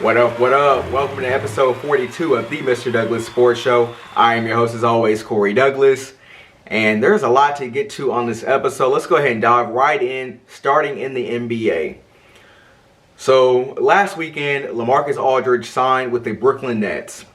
What up, what up? Welcome to episode 42 of the Mr. Douglas Sports Show. I am your host as always, Corey Douglas. And there's a lot to get to on this episode. Let's go ahead and dive right in, starting in the NBA. So last weekend, Lamarcus Aldridge signed with the Brooklyn Nets.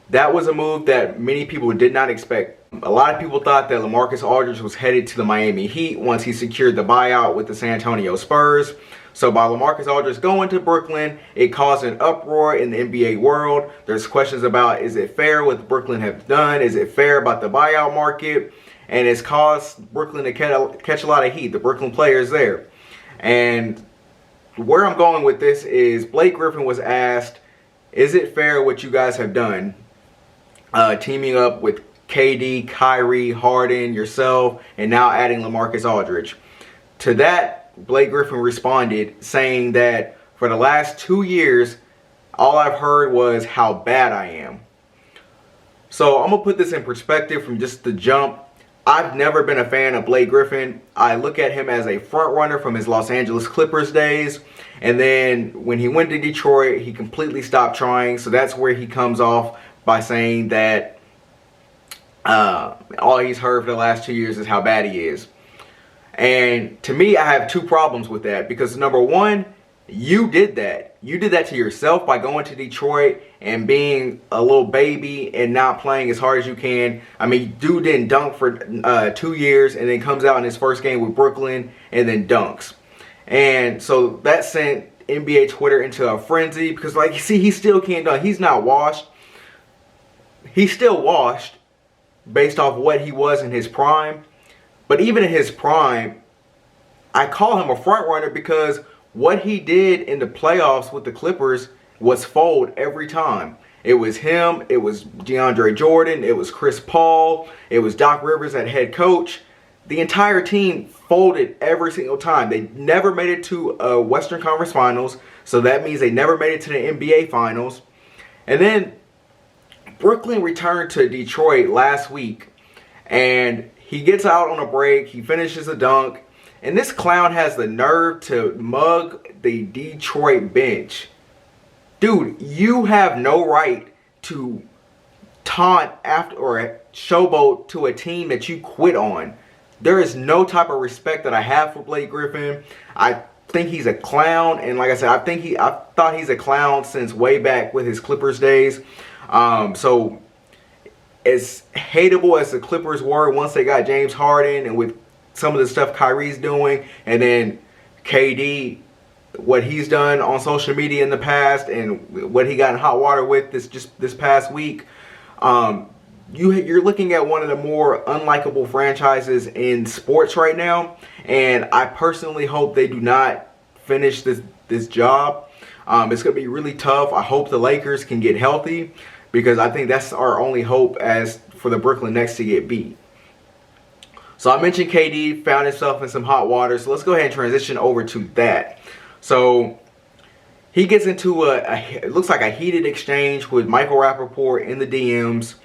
That was a move that many people did not expect. A lot of people thought that Lamarcus Aldridge was headed to the Miami Heat once he secured the buyout with the San Antonio Spurs. So by Lamarcus Aldridge going to Brooklyn, it caused an uproar in the NBA world. There's questions about, is it fair what Brooklyn have done? Is it fair about the buyout market? And it's caused Brooklyn to catch a lot of heat, the Brooklyn players there. And where I'm going with this is Blake Griffin was asked, is it fair what you guys have done? Teaming up with KD, Kyrie, Harden, yourself, and now adding Lamarcus Aldridge. To that, Blake Griffin responded saying that for the last 2 years, all I've heard was how bad I am. So I'm going to put this in perspective from just the jump. I've never been a fan of Blake Griffin. I look at him as a front runner from his Los Angeles Clippers days. And then when he went to Detroit, he completely stopped trying. So that's where he comes off by saying that all he's heard for the last 2 years is how bad he is. And to me, I have two problems with that because number one, you did that. You did that to yourself by going to Detroit and being a little baby and not playing as hard as you can. I mean, dude didn't dunk for 2 years and then comes out in his first game with Brooklyn and then dunks. And so that sent NBA Twitter into a frenzy because, like, see, he still can't dunk. He's not washed. He's still washed based off what he was in his prime. But even in his prime, I call him a front runner because what he did in the playoffs with the Clippers was fold every time. It was him, it was DeAndre Jordan, it was Chris Paul, it was Doc Rivers at head coach. The entire team folded every single time. They never made it to a Western Conference Finals, so that means they never made it to the NBA Finals. And then Brooklyn returned to Detroit last week, and he gets out on a break, he finishes a dunk, and this clown has the nerve to mug the Detroit bench. Dude, you have no right to taunt after or showboat to a team that you quit on. There is no type of respect that I have for Blake Griffin. I think he's a clown, and like I said, I thought he's a clown since way back with his Clippers days. So as hateable as the Clippers were once they got James Harden and with some of the stuff Kyrie's doing, and then KD, what he's done on social media in the past and what he got in hot water with this past week, you're looking at one of the more unlikable franchises in sports right now, and I personally hope they do not finish this job. It's going to be really tough. I hope the Lakers can get healthy, because I think that's our only hope as for the Brooklyn Nets to get beat. So I mentioned KD found himself in some hot water. So let's go ahead and transition over to that. So he gets into it looks like a heated exchange with Michael Rapaport in the DMs.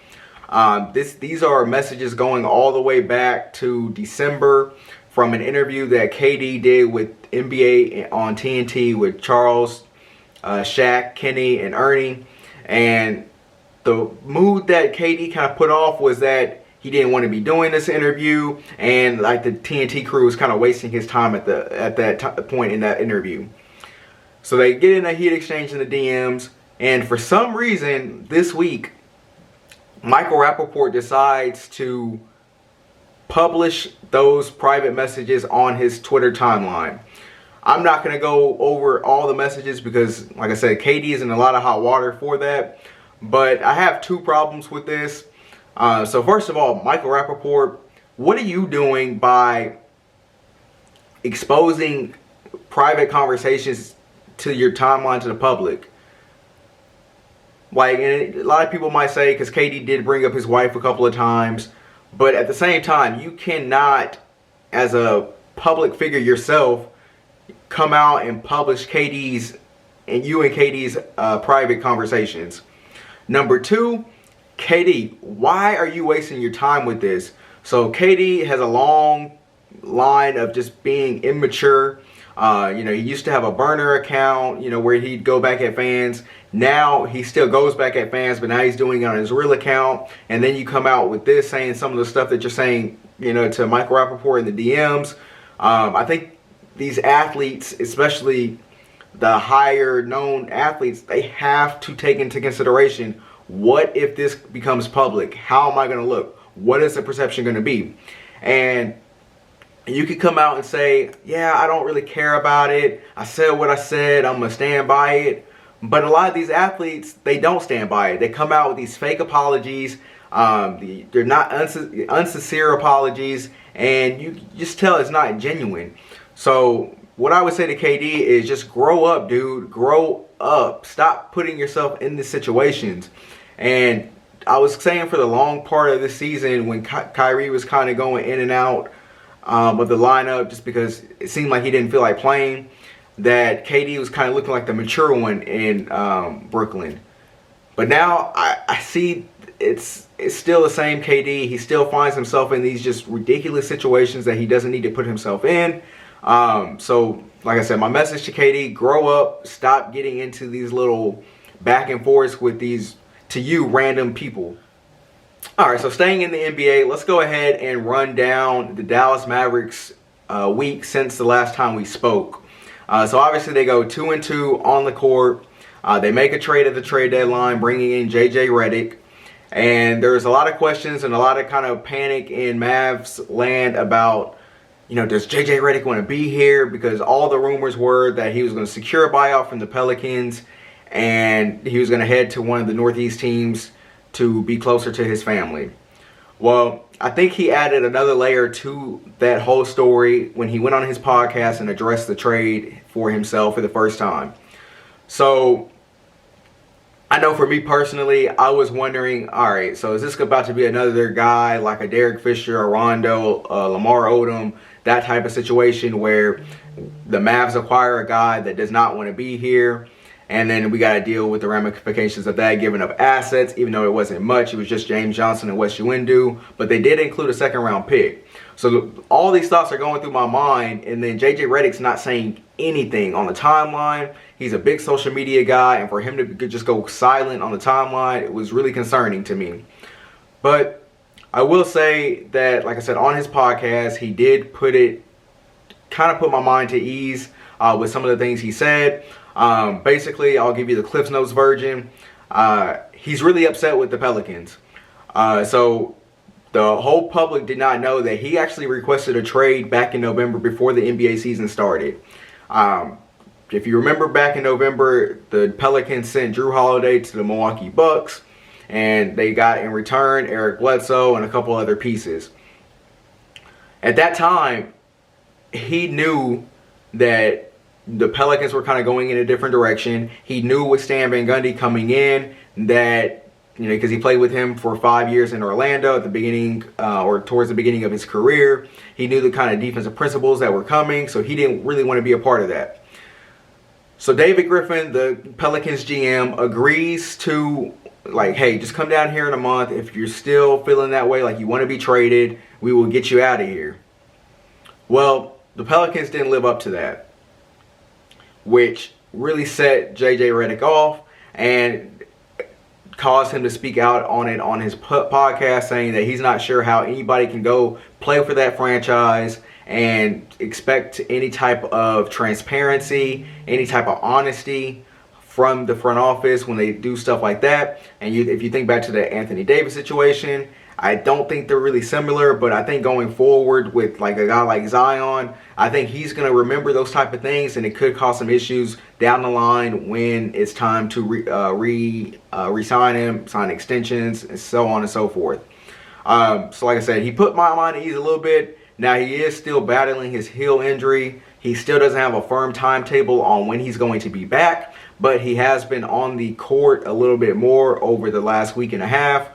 These are messages going all the way back to December from an interview that KD did with NBA on TNT with Charles, Shaq, Kenny, and Ernie. And the mood that KD kind of put off was that he didn't want to be doing this interview, and like the TNT crew was kind of wasting his time at that point in that interview. So they get in a heat exchange in the DMs, and for some reason this week, Michael Rapaport decides to publish those private messages on his Twitter timeline. I'm not going to go over all the messages because, like I said, KD is in a lot of hot water for that. But I have two problems with this. So first of all, Michael Rapaport, what are you doing by exposing private conversations to your timeline to the public? Like, and a lot of people might say, because KD did bring up his wife a couple of times, but at the same time, you cannot, as a public figure yourself, come out and publish KD's private conversations. Number two, KD, why are you wasting your time with this? So KD has a long line of just being immature. He used to have a burner account, where he'd go back at fans. Now he still goes back at fans, but now he's doing it on his real account. And then you come out with this saying some of the stuff that you're saying, to Michael Rappaport in the DMs. I think these athletes, especially the higher known athletes, they have to take into consideration, what if this becomes public? How am I going to look? What is the perception going to be? And you could come out and say, yeah, I don't really care about it. I said what I said. I'm going to stand by it. But a lot of these athletes, they don't stand by it. They come out with these fake apologies. They're not unsincere apologies. And you just tell it's not genuine. So what I would say to KD is just grow up, dude. Grow up. Stop putting yourself in these situations. And I was saying for the long part of the season, when Kyrie was kind of going in and out of the lineup, just because it seemed like he didn't feel like playing, that KD was kind of looking like the mature one in Brooklyn. But now I see it's still the same KD. He still finds himself in these just ridiculous situations that he doesn't need to put himself in. So, like I said, my message to KD, grow up. Stop getting into these little back and forths with these, to you, random people. Alright, so staying in the NBA, let's go ahead and run down the Dallas Mavericks week since the last time we spoke. So obviously they go 2-2 on the court. They make a trade at the trade deadline, bringing in JJ Redick. And there's a lot of questions and a lot of kind of panic in Mavs land about, does JJ Redick want to be here? Because all the rumors were that he was going to secure a buyout from the Pelicans and he was going to head to one of the Northeast teams to be closer to his family. Well, I think he added another layer to that whole story when he went on his podcast and addressed the trade for himself for the first time. So I know for me personally, I was wondering, all right, so is this about to be another guy like a Derek Fisher, a Rondo, Lamar Odom, that type of situation where the Mavs acquire a guy that does not want to be here, and then we got to deal with the ramifications of that, giving up assets, even though it wasn't much. It was just James Johnson and Wes Uindu, but they did include a second-round pick. So all these thoughts are going through my mind, and then JJ Redick's not saying anything on the timeline. He's a big social media guy, and for him to just go silent on the timeline, it was really concerning to me. But I will say that, like I said, on his podcast, he did put my mind to ease with some of the things he said. Basically, I'll give you the Cliff's Notes version. He's really upset with the Pelicans. So the whole public did not know that he actually requested a trade back in November before the NBA season started. If you remember back in November, the Pelicans sent Drew Holiday to the Milwaukee Bucks, and they got in return Eric Bledsoe and a couple other pieces. At that time, he knew that the Pelicans were kind of going in a different direction. He knew with Stan Van Gundy coming in that, because he played with him for 5 years in Orlando at the beginning, or towards the beginning of his career. He knew the kind of defensive principles that were coming, so he didn't really want to be a part of that. So David Griffin, the Pelicans GM, agrees to, hey, just come down here in a month. If you're still feeling that way, like you want to be traded, we will get you out of here. Well, the Pelicans didn't live up to that, which really set JJ Redick off and caused him to speak out on it on his podcast, saying that he's not sure how anybody can go play for that franchise and expect any type of transparency, any type of honesty from the front office when they do stuff like that. And if you think back to the Anthony Davis situation, I don't think they're really similar, but I think going forward with a guy like Zion, I think he's going to remember those type of things, and it could cause some issues down the line when it's time to re-sign him, sign extensions, and so on and so forth. So like I said, he put my mind at ease a little bit. Now he is still battling his heel injury. He still doesn't have a firm timetable on when he's going to be back, but he has been on the court a little bit more over the last week and a half.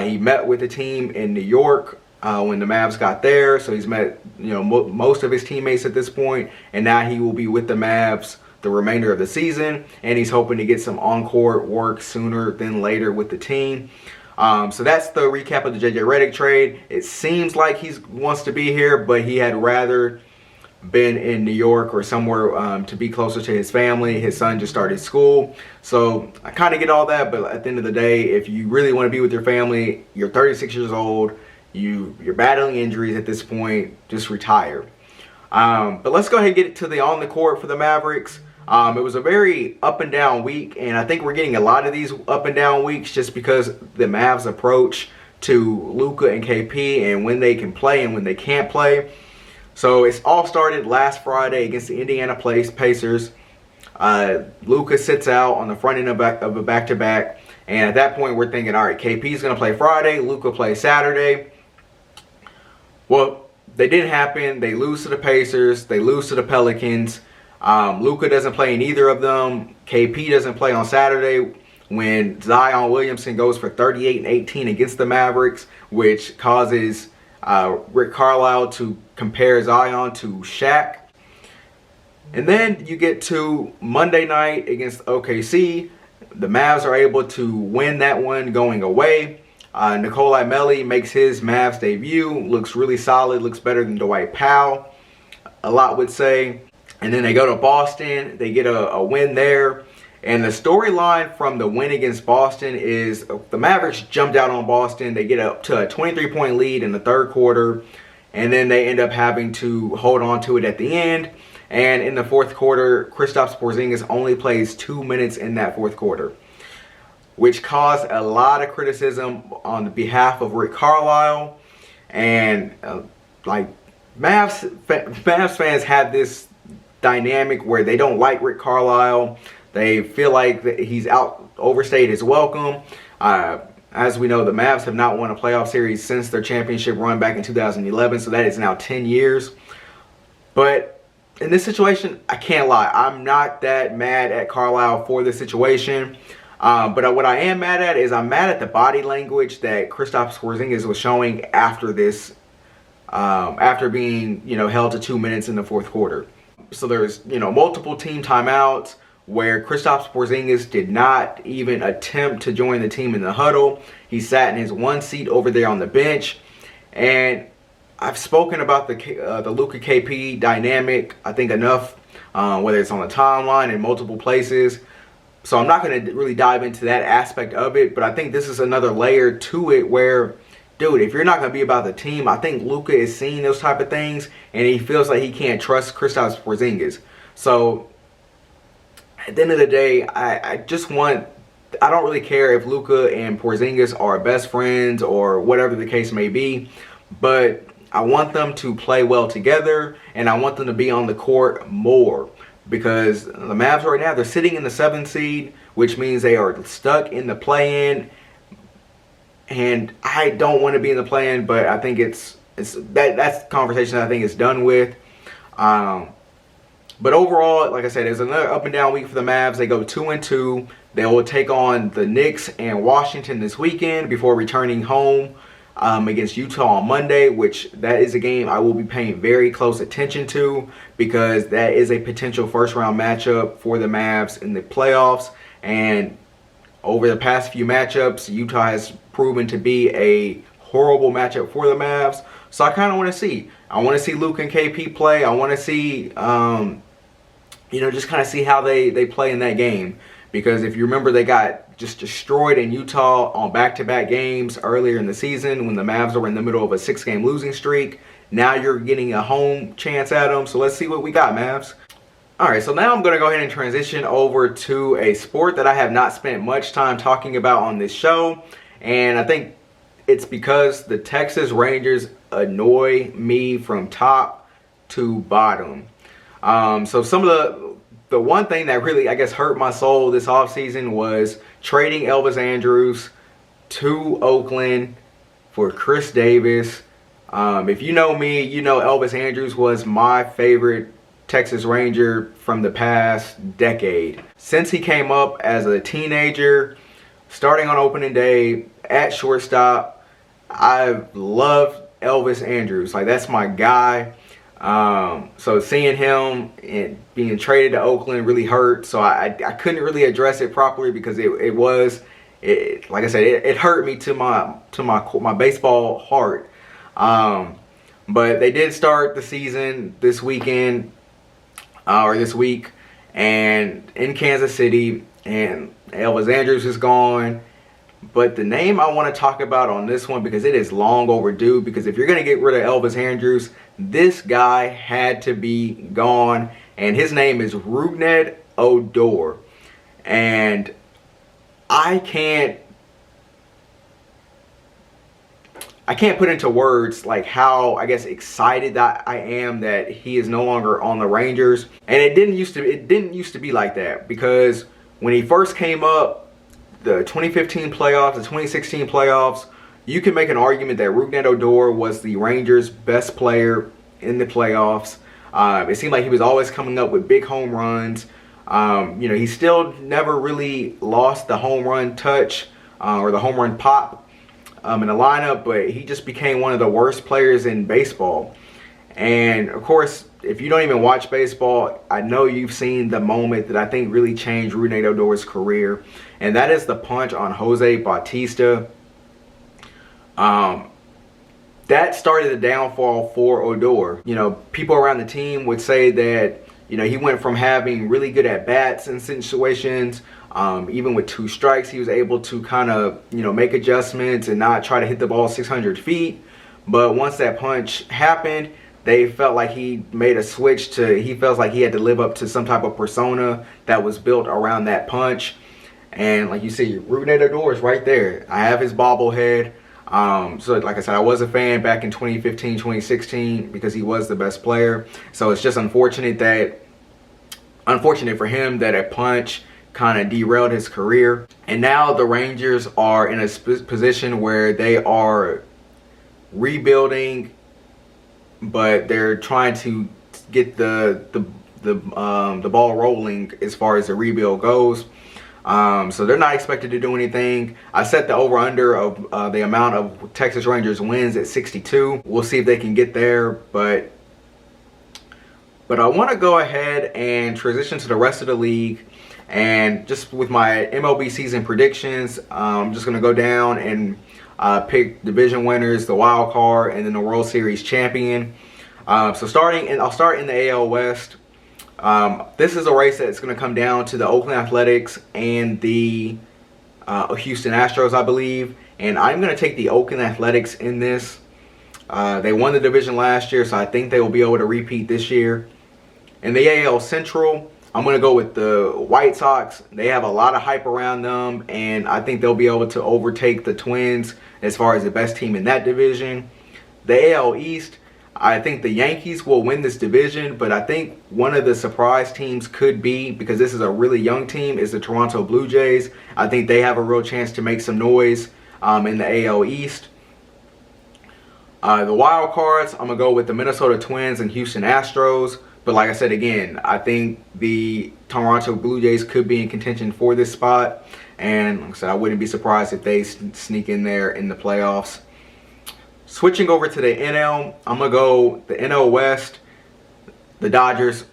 He met with the team in New York when the Mavs got there, so he's met most of his teammates at this point, and now he will be with the Mavs the remainder of the season, and he's hoping to get some on-court work sooner than later with the team. So that's the recap of the JJ Redick trade. It seems like he wants to be here, but he had rather been in New York or somewhere to be closer to his family. His son just started school. So I kind of get all that, but at the end of the day, if you really want to be with your family, you're 36 years old, you're battling injuries at this point, just retire. But let's go ahead and get to the on the court for the Mavericks. It was a very up and down week, and I think we're getting a lot of these up and down weeks just because the Mavs approach to Luka and KP and when they can play and when they can't play. So it's all started last Friday against the Indiana Pacers. Luka sits out on the front end of a back-to-back, and at that point we're thinking, all right, KP's going to play Friday, Luka plays Saturday. Well, they didn't happen. They lose to the Pacers. They lose to the Pelicans. Luka doesn't play in either of them. KP doesn't play on Saturday when Zion Williamson goes for 38 and 18 against the Mavericks, which causes Rick Carlisle to compare Zion to Shaq. And then you get to Monday night against OKC. The Mavs are able to win that one going away. Nikolai Melli makes his Mavs debut. Looks really solid. Looks better than Dwight Powell, a lot would say. And then they go to Boston. They get a win there. And the storyline from the win against Boston is the Mavericks jumped out on Boston. They get up to a 23-point lead in the third quarter. And then they end up having to hold on to it at the end. And in the fourth quarter, Kristaps Porzingis only plays 2 minutes in that fourth quarter, which caused a lot of criticism on behalf of Rick Carlisle. And Mavs fans have this dynamic where they don't like Rick Carlisle. They feel like that he's overstayed his welcome. As we know, the Mavs have not won a playoff series since their championship run back in 2011, so that is now 10 years. But in this situation, I can't lie. I'm not that mad at Carlisle for this situation. But what I am mad at is I'm mad at the body language that Kristaps Porzingis was showing after this, after being held to 2 minutes in the fourth quarter. So there's multiple team timeouts where Kristaps Porzingis did not even attempt to join the team in the huddle. He sat in his one seat over there on the bench. And I've spoken about the Luka KP dynamic, I think, enough, whether it's on the timeline in multiple places. So I'm not going to really dive into that aspect of it, but I think this is another layer to it where, dude, if you're not going to be about the team, I think Luka is seeing those type of things, and he feels like he can't trust Kristaps Porzingis. So at the end of the day, I don't really care if Luka and Porzingis are best friends or whatever the case may be, but I want them to play well together, and I want them to be on the court more. Because the Mavs right now, they're sitting in the 7th seed, which means they are stuck in the play-in. And I don't want to be in the play-in, but I think that's the conversation I think is done with. But overall, like I said, it's another up and down week for the Mavs. They go 2-2. They will take on the Knicks and Washington this weekend before returning home against Utah on Monday, which that is a game I will be paying very close attention to because that is a potential first-round matchup for the Mavs in the playoffs. And over the past few matchups, Utah has proven to be a horrible matchup for the Mavs. So I kind of want to see. I want to see Luka and KP play. I want to see, just kind of see how they play in that game. Because if you remember, they got just destroyed in Utah on back-to-back games earlier in the season when the Mavs were in the middle of a 6-game losing streak. Now you're getting a home chance at them. So let's see what we got, Mavs. All right, so now I'm going to go ahead and transition over to a sport that I have not spent much time talking about on this show. And I think it's because the Texas Rangers annoy me from top to bottom. So some of the one thing that really, I guess, hurt my soul this offseason was trading Elvis Andrus to Oakland for Chris Davis. If you know me, you know Elvis Andrus was my favorite Texas Ranger from the past decade. Since he came up as a teenager, starting on opening day at shortstop, I've loved Elvis Andrus. Like, that's my guy. So seeing him and being traded to Oakland really hurt. So I couldn't really address it properly because like I said, it hurt me to my baseball heart. But they did start the season this weekend, or this week, and in Kansas City, and Elvis Andrews is gone. But the name I want to talk about on this one, because it is long overdue, because if you're going to get rid of Elvis Andrews, this guy had to be gone, and his name is Rougned Odor. And I can't put into words like how, I guess, excited that I am that he is no longer on the Rangers. And it didn't used to be like that, because when he first came up, the 2015 playoffs, the 2016 playoffs, you can make an argument that Rougned Odor was the Rangers' best player in the playoffs. It seemed like he was always coming up with big home runs. He still never really lost the home run touch or the home run pop in the lineup, but he just became one of the worst players in baseball. And of course, if you don't even watch baseball, I know you've seen the moment that I think really changed Rougned Odor's career, and that is the punch on Jose Bautista. That started the downfall for Odor. People around the team would say that he went from having really good at-bats in situations, even with 2 strikes, he was able to kind of, make adjustments and not try to hit the ball 600 feet. But once that punch happened, they felt like he made a switch he felt like he had to live up to some type of persona that was built around that punch. And like you see, Rougned Odor is right there. I have his bobblehead. So like I said, I was a fan back in 2015, 2016 because he was the best player. So it's just unfortunate for him that a punch kind of derailed his career. And now the Rangers are in a position where they are rebuilding, but they're trying to get the ball rolling as far as the rebuild goes. So they're not expected to do anything. I set the over-under of the amount of Texas Rangers wins at 62. We'll see if they can get there, but I want to go ahead and transition to the rest of the league. And just with my MLB season predictions, I'm just going to go down and pick division winners, the wild card, and then the World Series champion. I'll start in the AL West. This is a race that's going to come down to the Oakland Athletics and the Houston Astros, I believe. And I'm going to take the Oakland Athletics in this. They won the division last year, so I think they will be able to repeat this year. In the AL Central, I'm going to go with the White Sox. They have a lot of hype around them, and I think they'll be able to overtake the Twins as far as the best team in that division. The AL East, I think the Yankees will win this division, but I think one of the surprise teams could be, because this is a really young team, is the Toronto Blue Jays. I think they have a real chance to make some noise in the AL East. The wild cards, I'm going to go with the Minnesota Twins and Houston Astros. But like I said again, I think the Toronto Blue Jays could be in contention for this spot. And like I said, I wouldn't be surprised if they sneak in there in the playoffs. Switching over to the NL, I'm going to go the NL West. The Dodgers,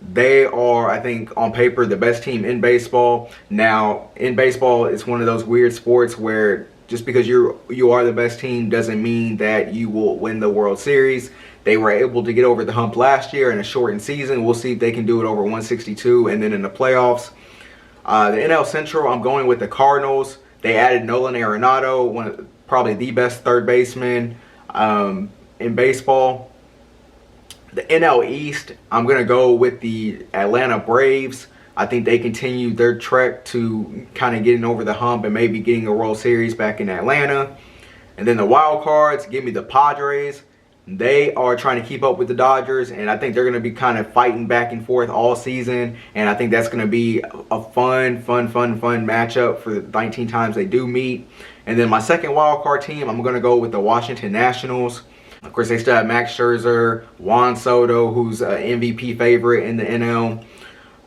they are, I think, on paper, the best team in baseball. Now, in baseball, it's one of those weird sports where just because you are the best team doesn't mean that you will win the World Series. They were able to get over the hump last year in a shortened season. We'll see if they can do it over 162 and then in the playoffs. The NL Central, I'm going with the Cardinals. They added Nolan Arenado, probably the best third baseman in baseball. The NL East, I'm going to go with the Atlanta Braves. I think they continue their trek to kind of getting over the hump and maybe getting a World Series back in Atlanta. And then the wild cards, give me the Padres. They are trying to keep up with the Dodgers, and I think they're going to be kind of fighting back and forth all season. And I think that's going to be a fun matchup for the 19 times they do meet. And then my second wild card team, I'm going to go with the Washington Nationals. Of course, they still have Max Scherzer, Juan Soto, who's an MVP favorite in the NL.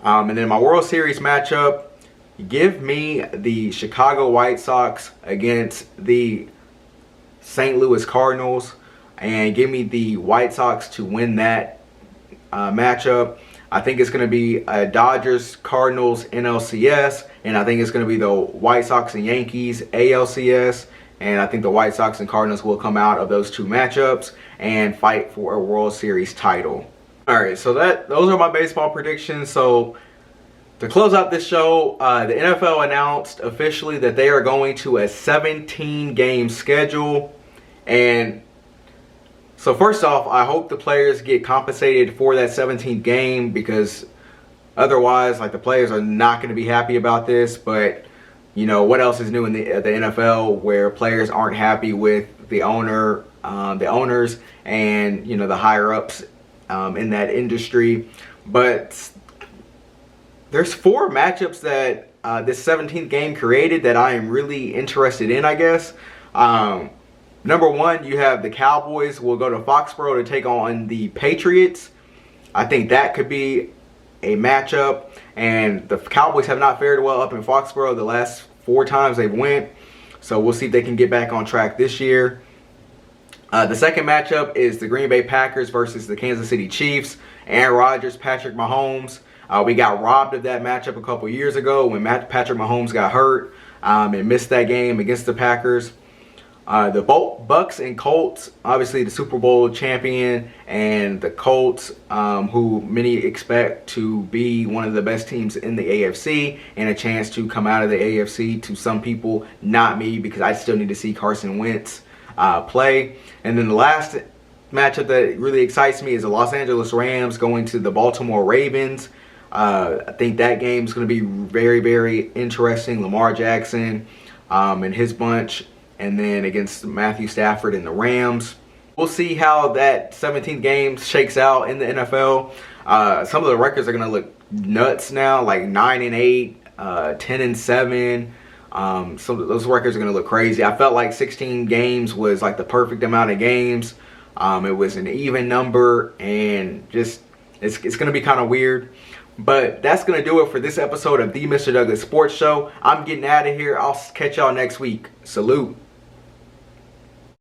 And then my World Series matchup, give me the Chicago White Sox against the St. Louis Cardinals. And give me the White Sox to win that matchup. I think it's going to be Dodgers, Cardinals, NLCS. And I think it's going to be the White Sox and Yankees, ALCS. And I think the White Sox and Cardinals will come out of those two matchups. and fight for a World Series title. All right, so those are my baseball predictions. So to close out this show, the NFL announced officially that they are going to a 17-game schedule. And so first off, I hope the players get compensated for that 17th game, because otherwise, like, the players are not going to be happy about this. But, you know, what else is new in the NFL where players aren't happy with the owners and, you know, the higher ups in that industry. But there's 4 matchups that this 17th game created that I am really interested in, I guess. Number 1, you have the Cowboys will go to Foxborough to take on the Patriots. I think that could be a matchup, and the Cowboys have not fared well up in Foxborough the last 4 times they went, so we'll see if they can get back on track this year. The second matchup is the Green Bay Packers versus the Kansas City Chiefs. Aaron Rodgers, Patrick Mahomes. We got robbed of that matchup a couple years ago when Patrick Mahomes got hurt and missed that game against the Packers. The Bucks and Colts, obviously the Super Bowl champion, and the Colts, who many expect to be one of the best teams in the AFC and a chance to come out of the AFC. To some people, not me, because I still need to see Carson Wentz play. And then the last matchup that really excites me is the Los Angeles Rams going to the Baltimore Ravens. I think that game is going to be very, very interesting. Lamar Jackson and his bunch, and then against Matthew Stafford and the Rams. We'll see how that 17th game shakes out in the NFL. Some of the records are going to look nuts now, like 9-8, 10-7. Some of those records are going to look crazy. I felt like 16 games was like the perfect amount of games. It was an even number, and just it's going to be kind of weird. But that's going to do it for this episode of the Mr. Douglas Sports Show. I'm getting out of here. I'll catch y'all next week. Salute.